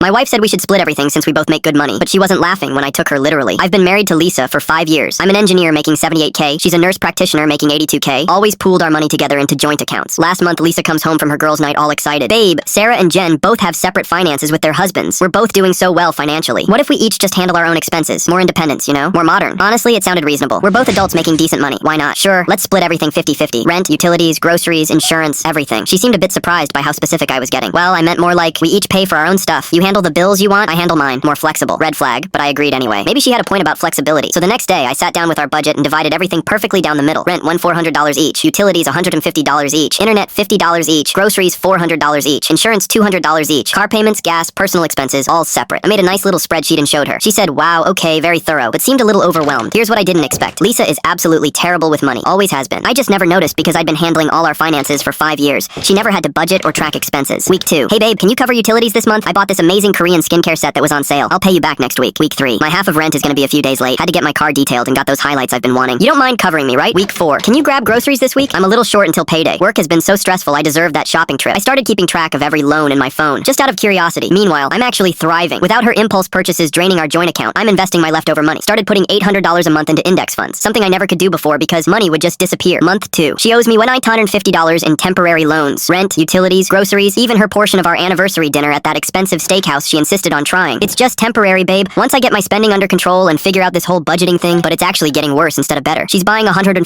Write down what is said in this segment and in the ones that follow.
My wife said we should split everything since we both make good money, but she wasn't laughing when I took her literally. I've been married to Lisa for 5 years. I'm an engineer making 78K. She's a nurse practitioner making 82K. Always pooled our money together into joint accounts. Last month, Lisa comes home from her girls' night all excited. Babe, Sarah and Jen both have separate finances with their husbands. We're both doing so well financially. What if we each just handle our own expenses? More independence, you know? More modern. Honestly, it sounded reasonable. We're both adults making decent money. Why not? Sure, let's split everything 50-50. Rent, utilities, groceries, insurance, everything. She seemed a bit surprised by how specific I was getting. Well, I meant more like, we each pay for our own stuff. You handle the bills you want, I handle mine. More flexible. Red flag, but I agreed anyway. Maybe she had a point about flexibility. So the next day, I sat down with our budget and divided everything perfectly down the middle. Rent $400 each. Utilities $150 each. Internet $50 each. Groceries $400 each. Insurance $200 each. Car payments, gas, personal expenses, all separate. I made a nice little spreadsheet and showed her. She said, wow, okay, very thorough, but seemed a little overwhelmed. Here's what I didn't expect. Lisa is absolutely terrible with money. Always has been. I just never noticed because I'd been handling all our finances for 5 years. She never had to budget or track expenses. Week 2. Hey babe, can you cover utilities this month? I bought this amazing Korean skincare set that was on sale. I'll pay you back next week. Week 3. My half of rent is gonna be a few days late. Had to get my car detailed and got those highlights I've been wanting. You don't mind covering me, right? Week 4. Can you grab groceries this week? I'm a little short until payday. Work has been so stressful I deserve that shopping trip. I started keeping track of every loan in my phone, just out of curiosity. Meanwhile, I'm actually thriving. Without her impulse purchases draining our joint account, I'm investing my leftover money. Started putting $800 a month into index funds, something I never could do before because money would just disappear. Month 2. She owes me $150 in temporary loans. Rent, utilities, groceries, even her portion of our anniversary dinner at that expensive steakhouse she insisted on trying. It's just temporary, babe. Once I get my spending under control and figure out this whole budgeting thing, but it's actually getting worse instead of better. She's buying $150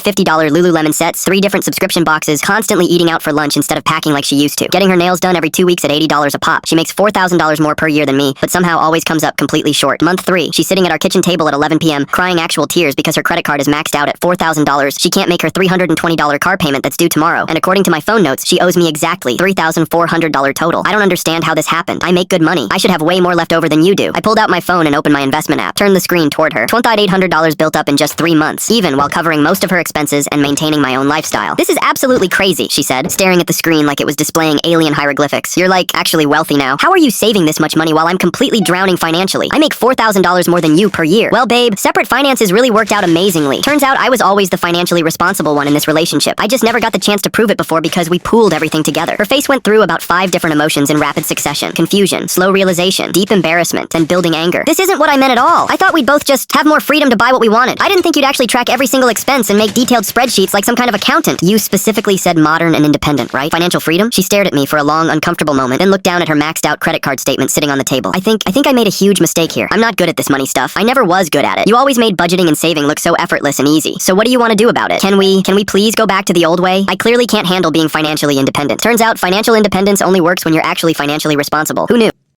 Lululemon sets, 3 different subscription boxes, constantly eating out for lunch instead of packing like she used to. Getting her nails done every 2 weeks at $80 a pop. She makes $4,000 more per year than me, but somehow always comes up completely short. Month 3. She's sitting at our kitchen table at 11 p.m., crying actual tears because her credit card is maxed out at $4,000. She can't make her $320 car payment that's due tomorrow, and according to my phone notes, she owes me exactly $3,400 total. I don't understand how this happened. I make good money. I should have way more left over than you do. I pulled out my phone and opened my investment app, turned the screen toward her. $2,800 built up in just 3 months, even while covering most of her expenses and maintaining my own lifestyle. This is absolutely crazy, she said, staring at the screen like it was displaying alien hieroglyphics. You're like actually wealthy now. How are you saving this much money while I'm completely drowning financially? I make $4,000 more than you per year. Well, babe, separate finances really worked out amazingly. Turns out I was always the financially responsible one in this relationship. I just never got the chance to prove it before because we pooled everything together. Her face went through about 5 different emotions in rapid succession. Confusion, slow realization, deep embarrassment, and building anger. This isn't what I meant at all. I thought we'd both just have more freedom to buy what we wanted. I didn't think you'd actually track every single expense and make detailed spreadsheets like some kind of accountant. You specifically said modern and independent, right? Financial freedom? She stared at me for a long, uncomfortable moment, then looked down at her maxed out credit card statement sitting on the table. I think I made a huge mistake here. I'm not good at this money stuff. I never was good at it. You always made budgeting and saving look so effortless and easy. So what do you want to do about it? Can we please go back to the old way? I clearly can't handle being financially independent. Turns out financial independence only works when you're actually financially responsible. Who knew?